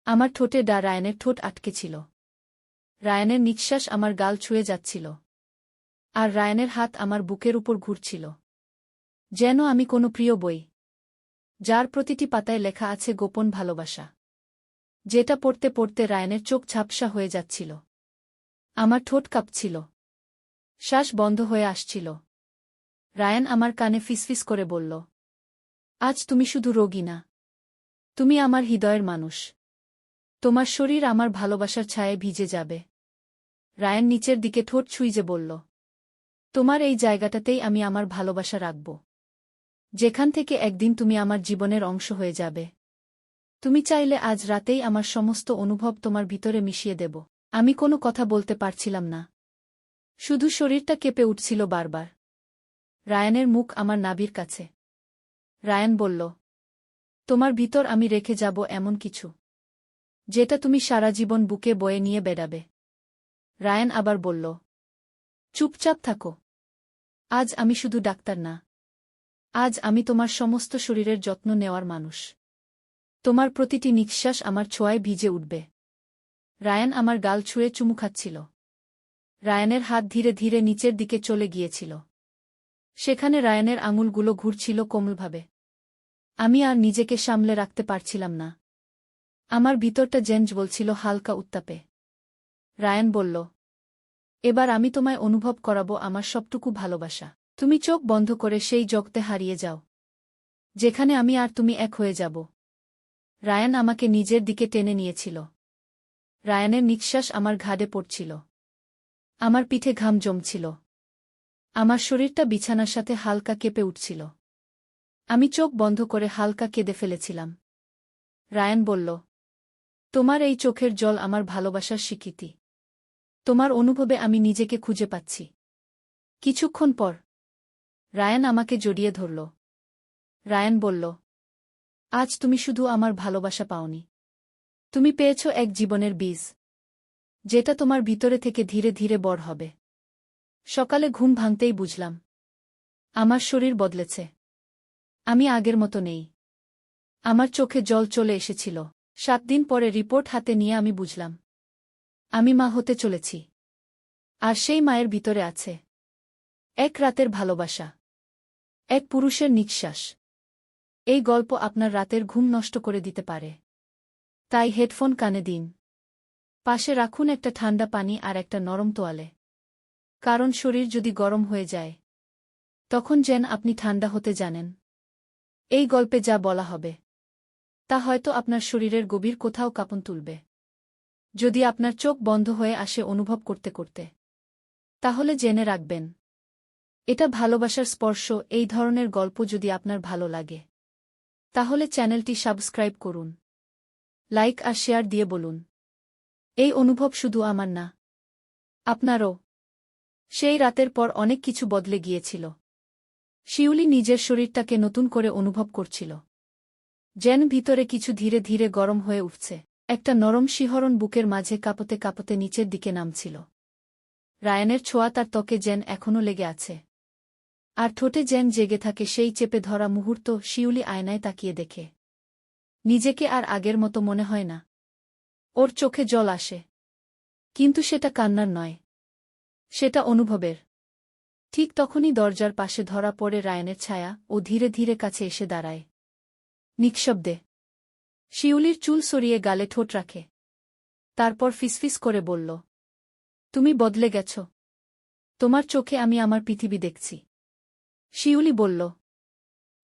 আমার ঠোঁটে রায়ানের ঠোঁট আটকে ছিল। রায়ানের নিঃশ্বাস আমার গাল ছুঁয়ে যাচ্ছিল। আর রায়ানের হাত আমার বুকের উপর ঘুরছিল। যেন আমি কোনো প্রিয় বই, যার প্রতিটি পাতায় লেখা আছে গোপন ভালোবাসা, যেটা পড়তে পড়তে রায়ানের চোখ ঝাপসা হয়ে যাচ্ছিল। আমার ঠোঁট কাঁপছিল, শ্বাস বন্ধ হয়ে আসছিল। রায়ান আমার কানে ফিসফিস করে বলল, আজ তুমি শুধু রোগী না, তুমি আমার হৃদয়ের মানুষ। তোমার শরীর আমার ভালোবাসার ছায়ায় ভিজে যাবে। রায়ান নিচের দিকে ঠোঁট ছুঁইজে বলল, তোমার এই জায়গাটাতেই আমি আমার ভালোবাসা রাখব, যেখান থেকে একদিন তুমি আমার জীবনের অংশ হয়ে যাবে। তুমি চাইলে আজ রাতেই আমার সমস্ত অনুভব তোমার ভিতরে মিশিয়ে দেব। আমি কোনো কথা বলতে পারছিলাম না, শুধু শরীরটা কেঁপে উঠছিল বারবার। রায়ানের মুখ আমার নাভির কাছে। রায়ান বলল, তোমার ভিতর আমি রেখে যাব এমন কিছু, যেটা তুমি সারা জীবন বুকে বয়ে নিয়ে বেড়াবে। রায়ান আবার বলল, চুপচাপ থাকো। আজ আমি শুধু ডাক্তার না, আজ আমি তোমার সমস্ত শরীরের যত্ন নেওয়ার মানুষ। তোমার প্রতিটি নিঃশ্বাস আমার ছোঁয়ায় ভিজে উঠবে। রায়ান আমার গাল ছুঁয়ে চুমু খাচ্ছিল। রায়ানের হাত ধীরে ধীরে নিচের দিকে চলে গিয়েছিল। সেখানে রায়ানের আঙুলগুলো ঘুরছিল কোমলভাবে। আমি আর নিজেকে সামলে রাখতে পারছিলাম না। আমার ভিতরটা জেঞ্জ বলছিল হালকা উত্তাপে। রায়ান বলল, এবার আমি তোমায় অনুভব করাবো আমার সবটুকু ভালোবাসা। তুমি চোখ বন্ধ করে সেই জগতে হারিয়ে যাও, যেখানে আমি আর তুমি এক হয়ে যাব। রায়ান আমাকে নিজের দিকে টেনে নিয়েছিল। রায়ানের নিঃশ্বাস আমার ঘাড়ে পড়ছিল। আমার পিঠে ঘাম জমছিল। আমার শরীরটা বিছানার সাথে হালকা কেঁপে উঠছিল। আমি চোখ বন্ধ করে হালকা কেঁদে ফেলেছিলাম। রায়ান বলল, তোমার এই চোখের জল আমার ভালোবাসার স্বীকৃতি। তোমার অনুভবে আমি নিজেকে খুঁজে পাচ্ছি। কিছুক্ষণ পর রায়ান আমাকে জড়িয়ে ধরল। রায়ান বলল, আজ তুমি শুধু আমার ভালোবাসা পাওনি, তুমি পেয়েছ এক জীবনের বীজ, যেটা তোমার ভিতরে থেকে ধীরে ধীরে বড় হবে। সকালে ঘুম ভাঙতেই বুঝলাম, আমার শরীর বদলেছে। আমি আগের মতো নেই। আমার চোখে জল চলে এসেছিল। 7 দিন পরে রিপোর্ট হাতে নিয়ে আমি বুঝলাম, আমি মা হতে চলেছি। আর সেই মায়ের ভিতরে আছে এক রাতের ভালোবাসা, এক পুরুষের নিঃশ্বাস। এই গল্প আপনার রাতের ঘুম নষ্ট করে দিতে পারে। তাই হেডফোন কানে দিন, পাশে রাখুন একটা ঠান্ডা পানি আর একটা নরম তোয়ালে। কারণ শরীর যদি গরম হয়ে যায়, তখন যেন আপনি ঠান্ডা হতে জানেন। এই গল্পে যা বলা হবে, তা হয়তো আপনার শরীরের গভীর কোথাও কাঁপন তুলবে। যদি আপনার চোখ বন্ধ হয়ে আসে অনুভব করতে করতে, তাহলে জেনে রাখবেন, এটা ভালোবাসার স্পর্শ। এই ধরনের গল্প যদি আপনার ভালো লাগে, তাহলে চ্যানেলটি সাবস্ক্রাইব করুন, লাইক আর শেয়ার দিয়ে বলুন, এই অনুভব শুধু আমার না, আপনারও। সেই রাতের পর অনেক কিছু বদলে গিয়েছিল। শিউলি নিজের শরীরটাকে নতুন করে অনুভব করছিল, যেন ভিতরে কিছু ধীরে ধীরে গরম হয়ে উঠছে। একটা নরম শিহরণ বুকের মাঝে কাঁপতে কাঁপতে নিচের দিকে নামছিল। রায়ানের ছোঁয়া তার ত্বকে যেন এখনও লেগে আছে, আর ঠোঁটে যেন জেগে থাকে সেই চেপে ধরা মুহূর্ত। শিউলি আয়নায় তাকিয়ে দেখে, নিজেকে আর আগের মতো মনে হয় না। ওর চোখে জল আসে, কিন্তু সেটা কান্নার নয়, সেটা অনুভবের। ঠিক তখনই দরজার পাশে ধরা পড়ে রায়ানের ছায়া। ও ধীরে ধীরে কাছে এসে দাঁড়ায়, নিঃশব্দে। শিউলির চুল সরিয়ে গালে ঠোঁট রাখে, তারপর ফিসফিস করে বলল, তুমি বদলে গেছ। তোমার চোখে আমি আমার পৃথিবী দেখছি। শিউলি বলল,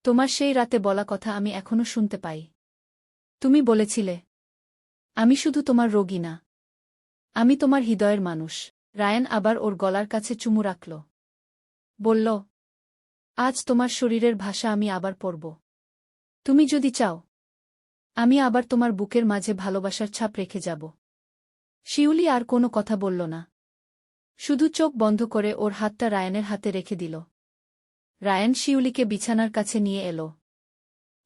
তোমার সেই রাতে বলা কথা আমি এখনো শুনতে পাই। তুমি বলেছিলে, আমি শুধু তোমার রোগী না, আমি তোমার হৃদয়ের মানুষ। রায়ান আবার ওর গলার কাছে চুমু রাখল। বলল, আজ তোমার শরীরের ভাষা আমি আবার পড়ব। তুমি যদি চাও, আমি আবার তোমার বুকের মাঝে ভালোবাসার ছাপ রেখে যাব। শিউলি আর কোনো কথা বলল না, শুধু চোখ বন্ধ করে ওর হাতটা রায়ানের হাতে রেখে দিল। রায়ান শিউলিকে বিছানার কাছে নিয়ে এল।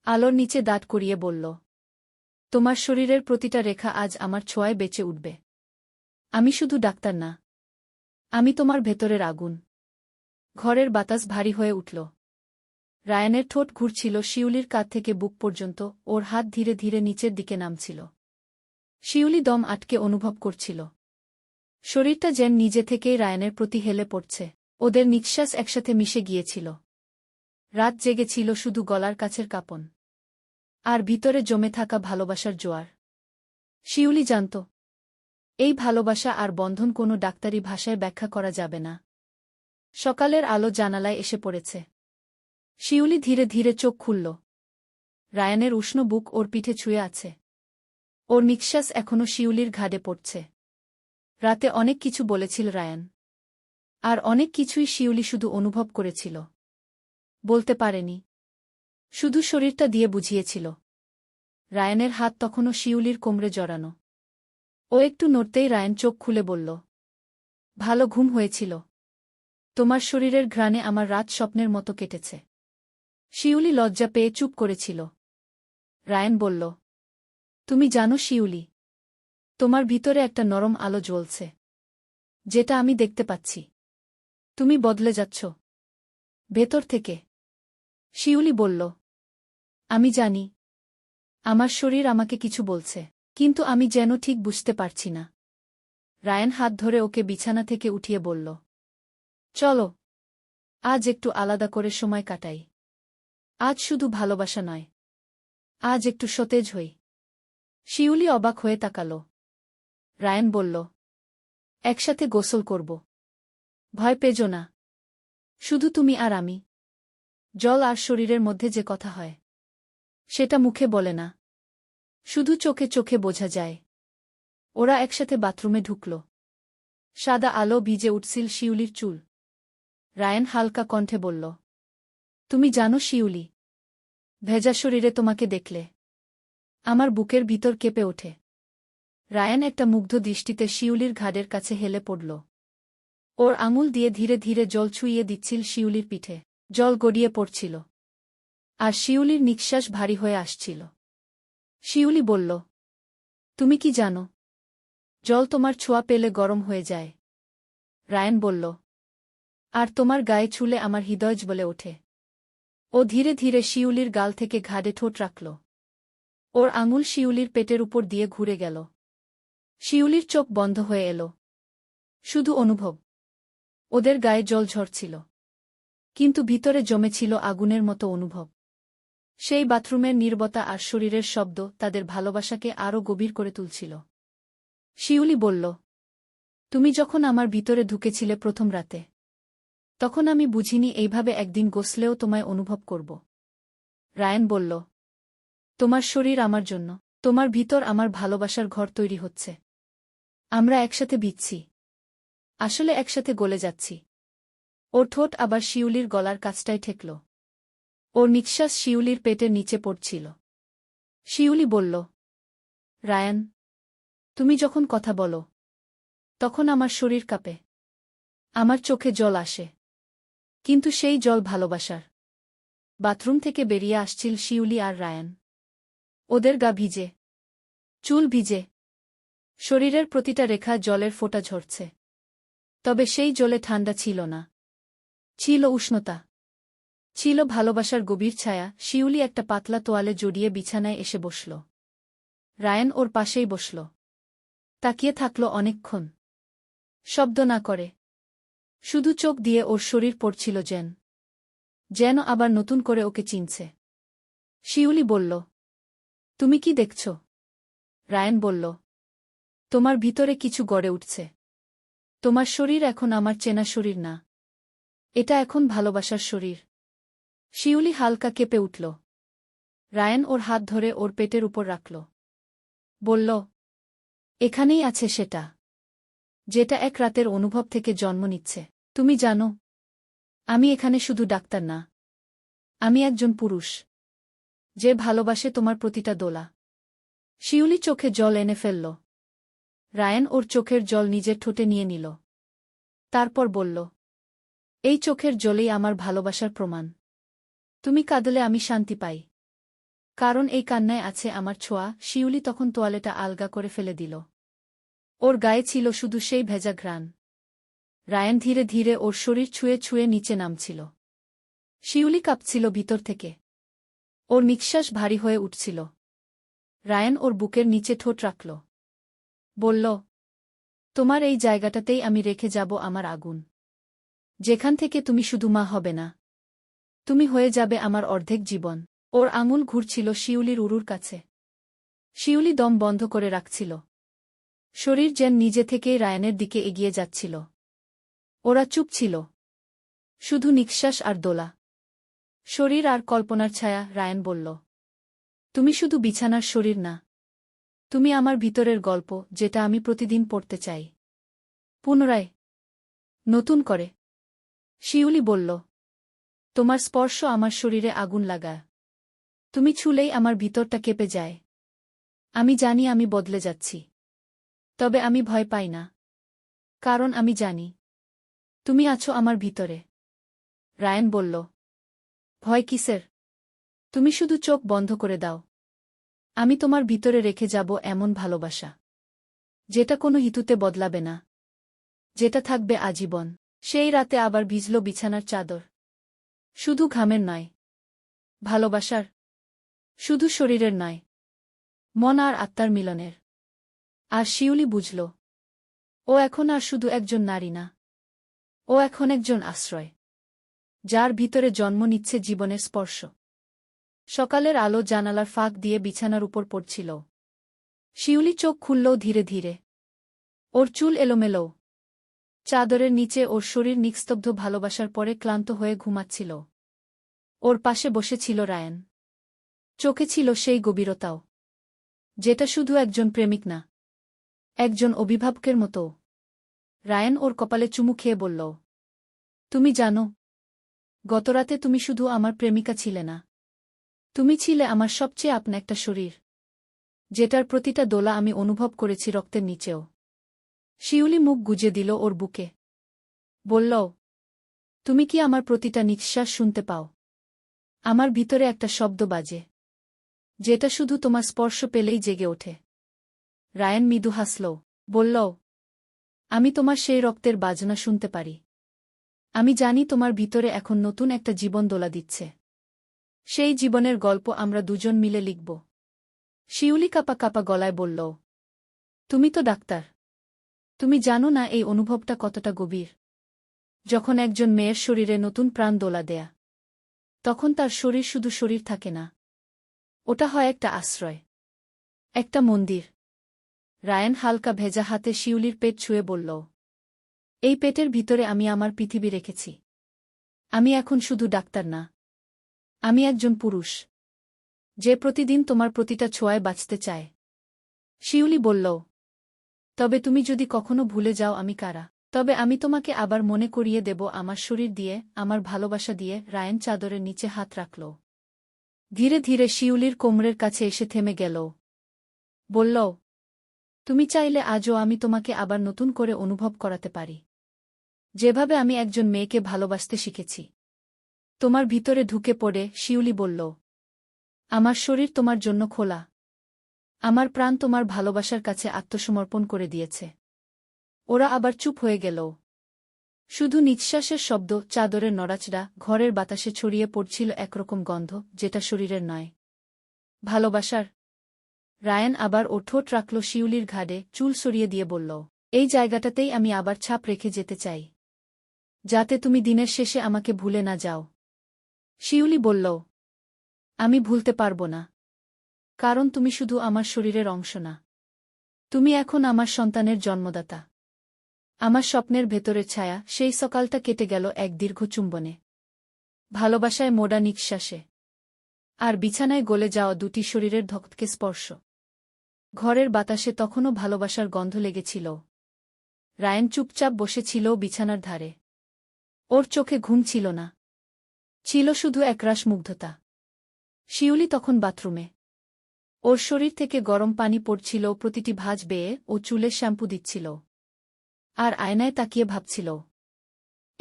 আলোর নিচে দাঁড় করিয়ে বলল, তোমার শরীরের প্রতিটা রেখা আজ আমার ছোঁয়ায় বেঁচে উঠবে। আমি শুধু ডাক্তার না, আমি তোমার ভেতরের আগুন। ঘরের বাতাস ভারী হয়ে উঠল। রায়ানের ঠোঁট ঘুরছিল শিউলির কাঁধ থেকে বুক পর্যন্ত। ওর হাত ধীরে ধীরে নিচের দিকে নামছিল। শিউলি দম আটকে অনুভব করছিল। শরীরটা যেন নিজে থেকেই রায়ানের প্রতি হেলে পড়ছে। ওদের নিঃশ্বাস একসাথে মিশে গিয়েছিল। রাত জেগেছিল শুধু গলার কাছের কাঁপন। আর ভিতরে জমে থাকা ভালোবাসার জোয়ার। শিউলি জানত, এই ভালোবাসা আর বন্ধন কোনো ডাক্তারি ভাষায় ব্যাখ্যা করা যাবে না। সকালের আলো জানালায় এসে পড়েছে। শিউলি ধীরে ধীরে চোখ খুলল। রায়ানের উষ্ণ বুক ওর পিঠে ছুঁয়ে আছে। ওর নিঃশ্বাস এখনো শিউলির ঘাড়ে পড়ছে। রাতে অনেক কিছু বলেছিল রায়ান। আর অনেক কিছুই শিউলি শুধু অনুভব করেছিল। বলতে পারেনি। শুধু শরীরটা দিয়ে বুঝিয়েছিল। রায়ানের হাত তখনও শিউলির কোমরে জড়ানো। ও একটু নড়তেই রায়ান চোখ খুলে বলল, ভালো ঘুম হয়েছিল। তোমার শরীরের ঘ্রাণে আমার রাত স্বপ্নের মতো কেটেছে। শিউলি লজ্জা পেয়ে চুপ করেছিল। রায়ান বলল, তুমি জানো শিউলি, তোমার ভিতরে একটা নরম আলো জ্বলছে। যেটা আমি দেখতে পাচ্ছি। তুমি বদলে যাচ্ছ। ভেতর থেকে। শিউলি বলল, আমি জানি। আমার শরীর আমাকে কিছু বলছে। কিন্তু আমি যেন ঠিক বুঝতে পারছি না। রায়ান হাত ধরে ওকে বিছানা থেকে উঠিয়ে বলল, চলো, আজ একটু আলাদা করে সময় কাটাই। আজ শুধু ভালোবাসা নয়। আজ একটু সতেজ হই। শিউলি অবাক হয়ে তাকাল। রায়ান বলল, একসাথে গোসল করব। ভয় পেজো না। শুধু তুমি আর আমি। জল আর শরীরের মধ্যে যে কথা হয়, সেটা মুখে বলে না। শুধু চোখে চোখে বোঝা যায়। ওরা একসাথে বাথরুমে ঢুকল। সাদা আলো ভিজে উঠছিল শিউলির চুল। রায়ান হালকা কণ্ঠে বলল, তুমি জানো শিউলি, ভেজা শরীরে তোমাকে দেখলে আমার বুকের ভিতর কেঁপে ওঠে। রায়ান একটা মুগ্ধ দৃষ্টিতে শিউলির ঘাড়ের কাছে হেলে পড়ল। ওর আঙুল দিয়ে ধীরে ধীরে জল ছুঁইয়ে দিচ্ছিল শিউলির পিঠে। জল গড়িয়ে পড়ছিল। আর শিউলির নিঃশ্বাস ভারী হয়ে আসছিল। শিউলি বলল, তুমি কি জানো, জল তোমার ছোঁয়া পেলে গরম হয়ে যায়। রায়ান বলল, আর তোমার গায়ে ছুলে আমার হৃদয় জ্বলে ওঠে। ও ধীরে ধীরে শিউলির গাল থেকে ঘাড়ে ঠোঁট রাখল। ওর আঙুল শিউলির পেটের উপর দিয়ে ঘুরে গেল। শিউলির চোখ বন্ধ হয়ে এল। শুধু অনুভব। ওদের গায়ে জল ঝরছিল। কিন্তু ভিতরে জমেছিল আগুনের মতো অনুভব। সেই বাথরুমের নীরবতা আর শরীরের শব্দ তাদের ভালোবাসাকে আরও গভীর করে তুলছিল। শিউলি বলল, তুমি যখন আমার ভিতরে ঢুকেছিলে প্রথম রাতে, তখন আমি বুঝিনি এইভাবে একদিন গোসলেও তোমায় অনুভব করব। রায়ান বলল, তোমার শরীর আমার জন্য, তোমার ভিতর আমার ভালোবাসার ঘর তৈরি হচ্ছে। আমরা একসাথে ভিজছি। আসলে একসাথে গলে যাচ্ছি। ওর ঠোঁট আবার শিউলির গলার কাছটায় ঠেকল। ওর নিঃশ্বাস শিউলির পেটের নিচে পড়ছিল। শিউলি বলল, রায়ান, তুমি যখন কথা বলো, তখন আমার শরীর কাঁপে। আমার চোখে জল আসে। কিন্তু সেই জল ভালোবাসার। বাথরুম থেকে বেরিয়ে আসছিল শিউলি আর রায়ান। ওদের গা ভিজে। চুল ভিজে। শরীরের প্রতিটা রেখা জলের ফোঁটা ঝরছে। তবে সেই জলে ঠান্ডা ছিল না। ছিল উষ্ণতা। ছিল ভালোবাসার গভীর ছায়া। শিউলি একটা পাতলা তোয়ালে জড়িয়ে বিছানায় এসে বসল। রায়ান ওর পাশেই বসল। তাকিয়ে থাকল অনেকক্ষণ। শব্দ না করে। শুধু চোখ দিয়ে ওর শরীর পড়ছিল যেন আবার নতুন করে ওকে চিনছে। শিউলি বলল, তুমি কি দেখছ? রায়ান বলল, তোমার ভিতরে কিছু গড়ে উঠছে। তোমার শরীর এখন আমার চেনা শরীর না। এটা এখন ভালোবাসার শরীর। শিউলি হালকা কেঁপে উঠল। রায়ান ওর হাত ধরে ওর পেটের উপর রাখল। বলল, এখানেই আছে সেটা, যেটা এক রাতের অনুভব থেকে জন্ম নিচ্ছে। তুমি জানো, আমি এখানে শুধু ডাক্তার না। আমি একজন পুরুষ, যে ভালোবাসে তোমার প্রতিটা দোলা। শিউলি চোখে জল এনে ফেলল। রায়ান ওর চোখের জল নিজের ঠোঁটে নিয়ে নিল। তারপর বলল, এই চোখের জলেই আমার ভালোবাসার প্রমাণ। তুমি কাঁদলে আমি শান্তি পাই। কারণ এই কান্নায় আছে আমার ছোঁয়া। শিউলি তখন তোয়ালেটা আলগা করে ফেলে দিল। ওর গায়ে ছিল শুধু সেই ভেজা ঘ্রাণ। রায়ান ধীরে ধীরে ওর শরীর ছুঁয়ে ছুঁয়ে নিচে নামছিল। শিউলি কাঁপছিল ভিতর থেকে। ওর নিঃশ্বাস ভারী হয়ে উঠছিল। রায়ান ওর বুকের নিচে ঠোঁট রাখল। বলল, তোমার এই জায়গাটাতেই আমি রেখে যাব আমার আগুন। যেখান থেকে তুমি শুধু মা হবে না, তুমি হয়ে যাবে আমার অর্ধেক জীবন। ওর আঙুল ঘুরছিল শিউলির উরুর কাছে। শিউলি দম বন্ধ করে রাখছিল। শরীর যেন নিজে থেকেই রায়ানের দিকে এগিয়ে যাচ্ছিল। ওরা চুপ ছিল। শুধু নিঃশ্বাস আর দোলা। শরীর আর কল্পনার ছায়া। রায়ান বলল, তুমি শুধু বিছানার শরীর না, তুমি আমার ভিতরের গল্প, যেটা আমি প্রতিদিন পড়তে চাই। পুনরায়, নতুন করে। শিউলি বলল, তোমার স্পর্শ আমার শরীরে আগুন লাগায়। তুমি ছুলেই আমার ভিতরটা কেঁপে যায়। আমি জানি আমি বদলে যাচ্ছি। তবে আমি ভয় পাই না। কারণ আমি জানি তুমি আছো আমার ভিতরে। রায়ান বলল, ভয় কিসের? তুমি শুধু চোখ বন্ধ করে দাও। আমি তোমার ভিতরে রেখে যাব এমন ভালোবাসা, যেটা কোনো হিতুতে বদলাবে না, যেটা থাকবে আজীবন। সেই রাতে আবার ভিজল বিছানার চাদর। শুধু ঘামের নয়, ভালোবাসার। শুধু শরীরের নয়, মন আর আত্মার মিলনের। আর শিউলি বুঝল, ও এখন আর শুধু একজন নারী না, ও এখন একজন আশ্রয়, যার ভিতরে জন্ম নিচ্ছে জীবনের স্পর্শ। সকালের আলো জানালার ফাঁক দিয়ে বিছানার উপর পড়ছিল। শিউলি চোখ খুলল ধীরে ধীরে। ওর চুল এলোমেলো। চাদরের নিচে ওর শরীর নিস্তব্ধ ভালোবাসার পরে ক্লান্ত হয়ে ঘুমাচ্ছিল। ওর পাশে বসেছিল রায়ান। চোখে ছিল সেই গভীরতাও, যেটা শুধু একজন প্রেমিক না, একজন অভিভাবকের মতো। রায়ান ওর কপালে চুমু খেয়ে বলল, তুমি জানো, গতরাতে তুমি শুধু আমার প্রেমিকা ছিলে না, তুমি ছিলে আমার সবচেয়ে আপনা একটা শরীর, যেটার প্রতিটা দোলা আমি অনুভব করেছি রক্তের নিচেও। শিউলি মুখ গুজে দিল ওর বুকে। বলল, তুমি কি আমার প্রতিটা নিঃশ্বাস শুনতে পাও? আমার ভিতরে একটা শব্দ বাজে, যেটা শুধু তোমার স্পর্শ পেলেই জেগে ওঠে। রায়ান মৃদু হাসল। বলল, আমি তোমার সেই রক্তের বাজনা শুনতে পারি। আমি জানি তোমার ভিতরে এখন নতুন একটা জীবন দোলা দিচ্ছে। সেই জীবনের গল্প আমরা দুজন মিলে লিখব। শিউলি কাঁপা কাঁপা গলায় বলল, তুমি তো ডাক্তার। তুমি জানো না এই অনুভবটা কতটা গভীর। যখন একজন মেয়ের শরীরে নতুন প্রাণ দোলা দেয়া, তখন তার শরীর শুধু শরীর থাকে না, ওটা হয় একটা আশ্রয়, একটা মন্দির। রায়ান হালকা ভেজা হাতে শিউলির পেট ছুঁয়ে বলল, এই পেটের ভিতরে আমি আমার পৃথিবী রেখেছি। আমি এখন শুধু ডাক্তার না, আমি একজন পুরুষ, যে প্রতিদিন তোমার প্রতিটা ছোঁয়ায় বাঁচতে চায়। শিউলি বলল, তবে তুমি যদি কখনো ভুলে যাও আমি কারা, তবে আমি তোমাকে আবার মনে করিয়ে দেব আমার শরীর দিয়ে, আমার ভালোবাসা দিয়ে। রায়ান চাদরের নিচে হাত রাখল। ধীরে ধীরে শিউলির কোমরের কাছে এসে থেমে গেল। বলল, তুমি চাইলে আজও আমি তোমাকে আবার নতুন করে অনুভব করাতে পারি, যেভাবে আমি একজন মেয়েকে ভালোবাসতে শিখেছি। তোমার ভিতরে ঢুকে পড়ে। শিউলি বলল, আমার শরীর তোমার জন্য খোলা। আমার প্রাণ তোমার ভালোবাসার কাছে আত্মসমর্পণ করে দিয়েছে। ওরা আবার চুপ হয়ে গেল। শুধু নিঃশ্বাসের শব্দ, চাদরের নড়াচড়া, ঘরের বাতাসে ছড়িয়ে পড়ছিল একরকম গন্ধ, যেটা শরীরের নয়, ভালোবাসার। রায়ান আবার ও ঠোঁট রাখল শিউলির ঘাড়ে, চুল সরিয়ে দিয়ে বলল, এই জায়গাটাতেই আমি আবার ছাপ রেখে যেতে চাই, যাতে তুমি দিনের শেষে আমাকে ভুলে না যাও। শিউলি বলল, আমি ভুলতে পারব না, কারণ তুমি শুধু আমার শরীরের অংশ না, তুমি এখন আমার সন্তানের জন্মদাতা, আমার স্বপ্নের ভেতরের ছায়া। সেই সকালটা কেটে গেল এক দীর্ঘ চুম্বনে, ভালোবাসায় মোড়া নিঃশ্বাসে, আর বিছানায় গলে যাওয়া দুটি শরীরের ধকধকে স্পর্শ। ঘরের বাতাসে তখনও ভালোবাসার গন্ধ লেগেছিল। রায়ান চুপচাপ বসেছিল বিছানার ধারে। ওর চোখে ঘুম ছিল না, ছিল শুধু একরাশ মুগ্ধতা। শিউলি তখন বাথরুমে। ওর শরীর থেকে গরম পানি পড়ছিল প্রতিটি ভাঁজ বেয়ে, ও চুলে শ্যাম্পু দিচ্ছিল, আর আয়নায় তাকিয়ে ভাবছিল,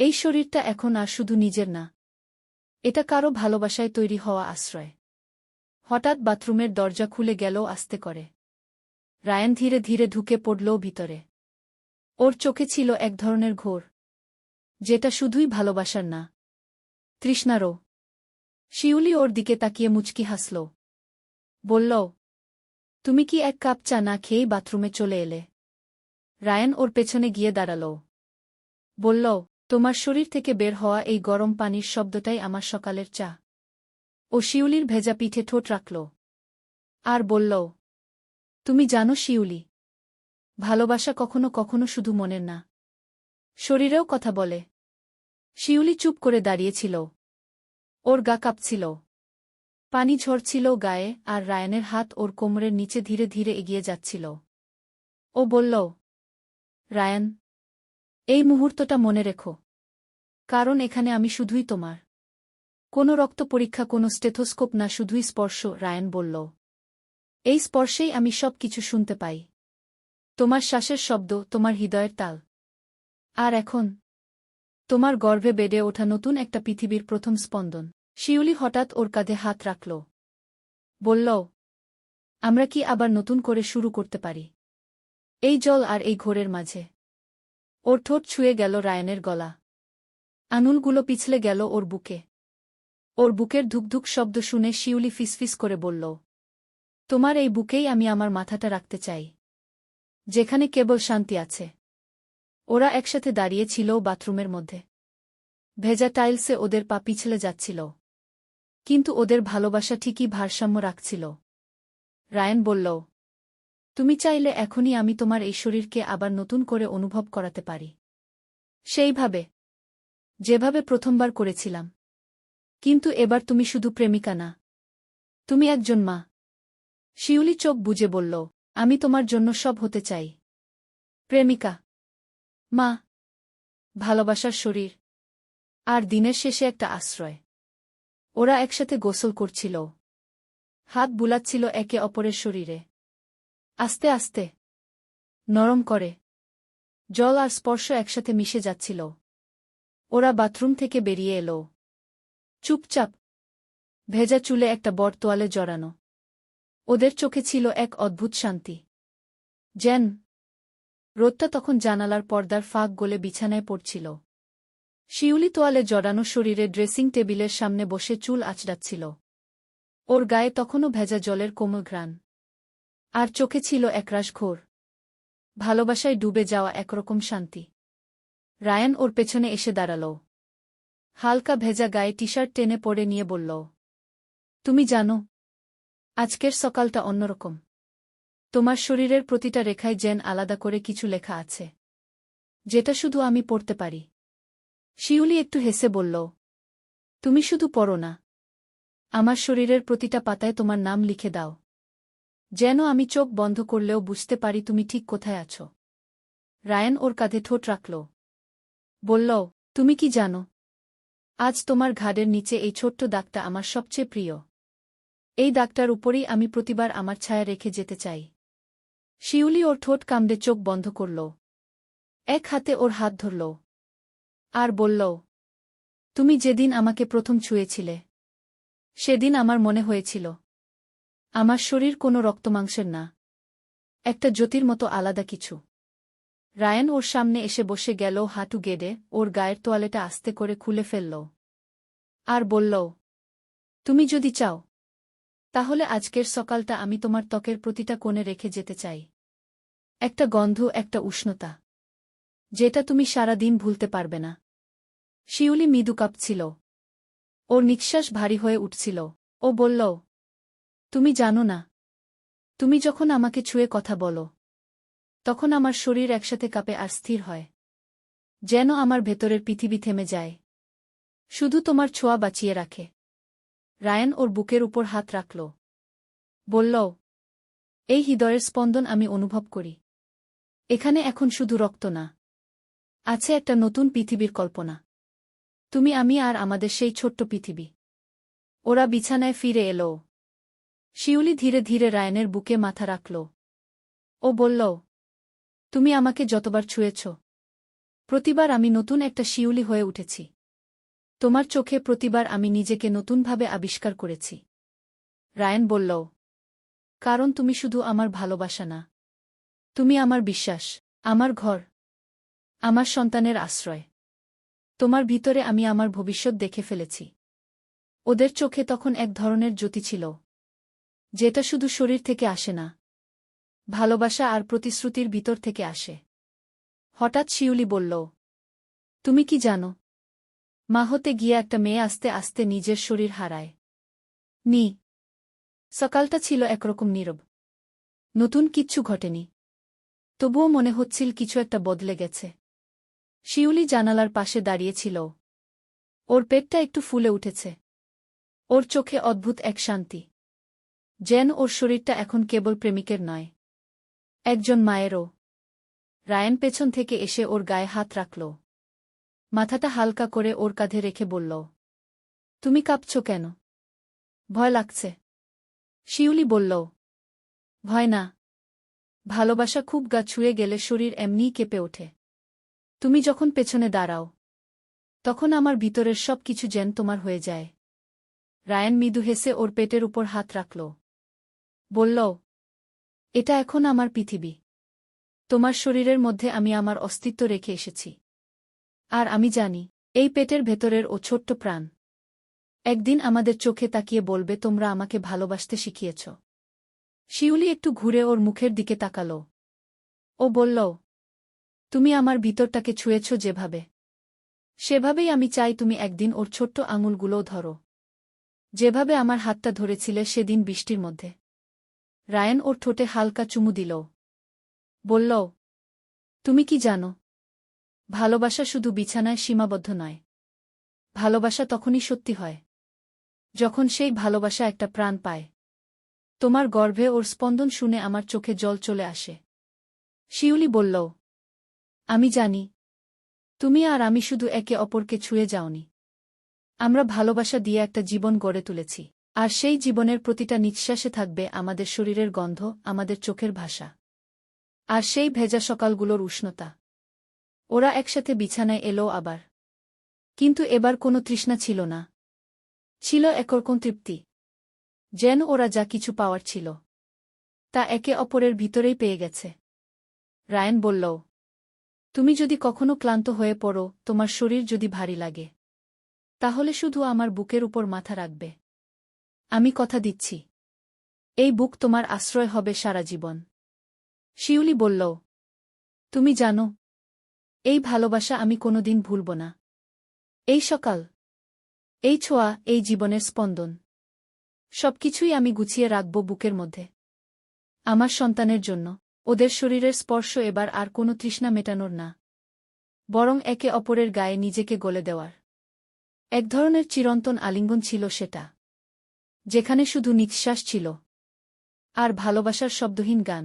এই শরীরটা এখন আর শুধু নিজের না, এটা কারো ভালোবাসায় তৈরি হওয়া আশ্রয়। হঠাৎ বাথরুমের দরজা খুলে গেল আস্তে করে। রায়ান ধীরে ধীরে ঢুকে পড়ল ভিতরে। ওর চোখে ছিল এক ধরনের ঘোর, যেটা শুধুই ভালোবাসার না, তৃষ্ণারও। শিউলি ওর দিকে তাকিয়ে মুচকি হাসল। বলল, তুমি কি এক কাপ চা না খেয়েই বাথরুমে চলে এলে? রায়ান ওর পেছনে গিয়ে দাঁড়াল। বলল, তোমার শরীর থেকে বের হওয়া এই গরম পানির শব্দটাই আমার সকালের চা। ও শিউলির ভেজা পিঠে ঠোঁট রাখল। আর বলল, তুমি জানো শিউলি, ভালোবাসা কখনো কখনো শুধু মনের না, শরীরেও কথা বলে। শিউলি চুপ করে দাঁড়িয়েছিল। ওর গা কাঁপছিল, পানি ঝরছিল গায়ে, আর রায়ানের হাত ওর কোমরের নিচে ধীরে ধীরে এগিয়ে যাচ্ছিল। ও বলল, রায়ান, এই মুহূর্তটা মনে রেখো, কারণ এখানে আমি শুধুই তোমার। কোনো রক্ত পরীক্ষা, কোনো স্টেথোস্কোপ না, শুধুই স্পর্শ। রায়ান বলল, এই স্পর্শেই আমি সব কিছু শুনতে পাই, তোমার শ্বাসের শব্দ, তোমার হৃদয়ের তাল। আর এখন তোমার গর্ভে বেড়ে ওঠা নতুন একটা পৃথিবীর প্রথম স্পন্দন। শিউলি হঠাৎ ওর কাঁধে হাত রাখল। বলল, আমরা কি আবার নতুন করে শুরু করতে পারি, এই জল আর এই ঘোরের মাঝে? ওর ঠোঁট ছুঁয়ে গেল রায়ানের গলা, আঙুলগুলো পিছলে গেল ওর বুকে। ওর বুকের ধুকধুক শব্দ শুনে শিউলি ফিসফিস করে বলল, তোমার এই বুকেই আমি আমার মাথাটা রাখতে চাই, যেখানে কেবল শান্তি আছে। ওরা একসাথে দাঁড়িয়ে ছিল বাথরুমের মধ্যে। ভেজা টাইলসে ওদের পা পিছলে যাচ্ছিল, কিন্তু ওদের ভালোবাসা ঠিকই ভারসাম্য রাখছিল। রায়ান বলল, তুমি চাইলে এখনই আমি তোমার এই শরীরকে আবার নতুন করে অনুভব করাতে পারি, সেইভাবে যেভাবে প্রথমবার করেছিলাম। কিন্তু এবার তুমি শুধু প্রেমিকা না, তুমি একজন মা। শিউলি চোখ বুজে বলল, আমি তোমার জন্য সব হতে চাই, প্রেমিকা, মা, ভালোবাসার শরীর, আর দিনের শেষে একটা আশ্রয়। ওরা একসাথে গোসল করছিল, হাত বুলাচ্ছিল একে অপরের শরীরে, আস্তে আস্তে, নরম করে। জল আর স্পর্শ একসাথে মিশে যাচ্ছিল। ওরা বাথরুম থেকে বেরিয়ে এলো, চুপচাপ, ভেজা চুলে একটা বড় তোয়ালে জড়ানো। ওদের চোখে ছিল এক অদ্ভুত শান্তি, যেন রোদটা তখন জানালার পর্দার ফাঁক গলে বিছানায় পড়ছিল। শিউলি তোয়ালে জড়ানো শরীরে ড্রেসিং টেবিলের সামনে বসে চুল আঁচড়াচ্ছিল। ওর গায়ে তখনও ভেজা জলের কোমল ঘ্রাণ, আর চোখে ছিল একরাশ ঘোর ভালোবাসায় ডুবে যাওয়া একরকম শান্তি। রায়ান ওর পেছনে এসে দাঁড়াল, হালকা ভেজা গায়ে টি শার্ট টেনে পরে নিয়ে বলল, তুমি জানো, আজকের সকালটা অন্যরকম। তোমার শরীরের প্রতিটা রেখায় যেন আলাদা করে কিছু লেখা আছে, যেটা শুধু আমি পড়তে পারি। শিউলি একটু হেসে বলল, তুমি শুধু পড়ো না, আমার শরীরের প্রতিটা পাতায় তোমার নাম লিখে দাও, যেন আমি চোখ বন্ধ করলেও বুঝতে পারি তুমি ঠিক কোথায় আছো। রায়ান ওর কাঁধে ঠোঁট রাখল। বলল, তুমি কি জানো, আজ তোমার ঘাড়ের নিচে এই ছোট্ট দাগটা আমার সবচেয়ে প্রিয়। এই দাগটার উপরেই আমি প্রতিবার আমার ছায়া রেখে যেতে চাই। শিউলি ওর ঠোঁট কামড়ে চোখ বন্ধ করল, এক হাতে ওর হাত ধরল, আর বলল, তুমি যেদিন আমাকে প্রথম ছুঁয়েছিলে, সেদিন আমার মনে হয়েছিল আমার শরীর কোনো রক্তমাংসের না, একটা জ্যোতির মতো আলাদা কিছু। রায়ান ওর সামনে এসে বসে গেল, হাঁটু গেড়ে ওর গায়ের তোয়ালেটা আস্তে করে খুলে ফেলল, আর বলল, তুমি যদি চাও, তাহলে আজকের সকালটা আমি তোমার ত্বকের প্রতিটা কোণে রেখে যেতে চাই। একটা গন্ধ, একটা উষ্ণতা, যেটা তুমি সারা দিন ভুলতে পারবে না। শিউলি মৃদু কাঁপছিল, ওর নিঃশ্বাস ভারী হয়ে উঠছিল। ও বলল, তুমি জানো না, তুমি যখন আমাকে ছুঁয়ে কথা বলো, তখন আমার শরীর একসাথে কাঁপে আর স্থির হয়, যেন আমার ভেতরের পৃথিবী থেমে যায়, শুধু তোমার ছোঁয়া বাঁচিয়ে রাখে। রায়ান ওর বুকের উপর হাত রাখল। বলল, এই হৃদয়ের স্পন্দন আমি অনুভব করি। এখানে এখন শুধু রক্ত না, আছে একটা নতুন পৃথিবীর কল্পনা। তুমি, আমি, আর আমাদের সেই ছোট্ট পৃথিবী। ওরা বিছানায় ফিরে এলো। শিউলি ধীরে ধীরে রায়ানের বুকে মাথা রাখল। ও বলল, তুমি আমাকে যতবার ছুঁয়েছ, প্রতিবার আমি নতুন একটা শিউলি হয়ে উঠেছি। তোমার চোখে প্রতিবার আমি নিজেকে নতুনভাবে আবিষ্কার করেছি। রায়ান বলল, কারণ তুমি শুধু আমার ভালোবাসা না, তুমি আমার বিশ্বাস, আমার ঘর, আমার সন্তানের আশ্রয়। তোমার ভিতরে আমি আমার ভবিষ্যৎ দেখে ফেলেছি। ওদের চোখে তখন এক ধরনের জ্যোতি ছিল, যেটা শুধু শরীর থেকে আসে না, ভালোবাসা আর প্রতিশ্রুতির ভিতর থেকে আসে। হঠাৎ শিউলি বলল, তুমি কি জানো, মা হতে গিয়ে একটা মেয়ে আস্তে আস্তে নিজের শরীর হারায়। নি সকালটা ছিল একরকম নীরব। নতুন কিচ্ছু ঘটেনি, তবুও মনে হচ্ছিল কিছু একটা বদলে গেছে। শিউলি জানালার পাশে দাঁড়িয়েছিল। ওর পেটটা একটু ফুলে উঠেছে। ওর চোখে অদ্ভুত এক শান্তি, যেন ওর শরীরটা এখন কেবল প্রেমিকের নয়, একজন মায়েরও। রায়ান পেছন থেকে এসে ওর গায়ে হাত রাখল, মাথাটা হালকা করে ওর কাঁধে রেখে বলল, তুমি কাঁপছ কেন? ভয় লাগছে? শিউলি বলল, ভয় না, ভালোবাসা খুব গা ছুঁয়ে গেলে শরীর এমনিই কেঁপে ওঠে। তুমি যখন পেছনে দাঁড়াও, তখন আমার ভিতরের সব কিছু যেন তোমার হয়ে যায়। রায়ান মৃদু হেসে ওর পেটের উপর হাত রাখল, বলল, এটা এখন আমার পৃথিবী। তোমার শরীরের মধ্যে আমি আমার অস্তিত্ব রেখে এসেছি। আর আমি জানি, এই পেটের ভেতরের ও ছোট্ট প্রাণ একদিন আমাদের চোখে তাকিয়ে বলবে, তোমরা আমাকে ভালোবাসতে শিখিয়েছ। শিউলি একটু ঘুরে ওর মুখের দিকে তাকাল। ও বলল, তুমি আমার ভিতরটাকে ছুঁয়েছ যেভাবে, সেভাবেই আমি চাই তুমি একদিন ওর ছোট্ট আঙুলগুলোও ধরো, যেভাবে আমার হাতটা ধরেছিলে সেদিন বৃষ্টির মধ্যে। রায়ান ওর ঠোঁটে হালকা চুমু দিল। বলল, তুমি কি জানো, ভালোবাসা শুধু বিছানায় সীমাবদ্ধ নয়। ভালোবাসা তখনই সত্যি হয়, যখন সেই ভালোবাসা একটা প্রাণ পায়। তোমার গর্ভে ওর স্পন্দন শুনে আমার চোখে জল চলে আসে। শিউলি বলল, আমি জানি, তুমি আর আমি শুধু একে অপরকে ছুঁয়ে যাওনি, আমরা ভালোবাসা দিয়ে একটা জীবন গড়ে তুলেছি। আর সেই জীবনের প্রতিটা নিঃশ্বাসে থাকবে আমাদের শরীরের গন্ধ, আমাদের চোখের ভাষা, আর সেই ভেজা সকালগুলোর উষ্ণতা। ওরা একসাথে বিছানায় এলো আবার, কিন্তু এবার কোনো তৃষ্ণা ছিল না, ছিল একরকম তৃপ্তি, যেন ওরা যা কিছু পাওয়ার ছিল তা একে অপরের ভিতরেই পেয়ে গেছে। রায়ান বলল, তুমি যদি কখনো ক্লান্ত হয়ে পড়ো, তোমার শরীর যদি ভারী লাগে, তাহলে শুধু আমার বুকের উপর মাথা রাখবে। আমি কথা দিচ্ছি, এই বুক তোমার আশ্রয় হবে সারা জীবন। শিউলি বলল, তুমি জানো, এই ভালোবাসা আমি কোনোদিন ভুলব না। এই সকাল, এই ছোঁয়া, এই জীবনের স্পন্দন, সবকিছুই আমি গুছিয়ে রাখব বুকের মধ্যে, আমার সন্তানের জন্য। ওদের শরীরের স্পর্শ এবার আর কোনো তৃষ্ণা মেটানোর না, বরং একে অপরের গায়ে নিজেকে গলে দেওয়ার এক ধরনের চিরন্তন আলিঙ্গন ছিল সেটা, যেখানে শুধু নিঃশ্বাস ছিল আর ভালোবাসার শব্দহীন গান।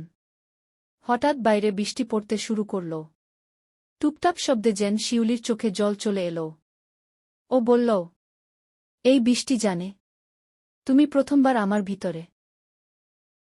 হঠাৎ বাইরে বৃষ্টি পড়তে শুরু করল, টুপটাপ শব্দে যেন শিউলির চোখে জল চলে এলো। ও বলল, এই বৃষ্টি জানে, তুমি প্রথমবার আমার ভিতরে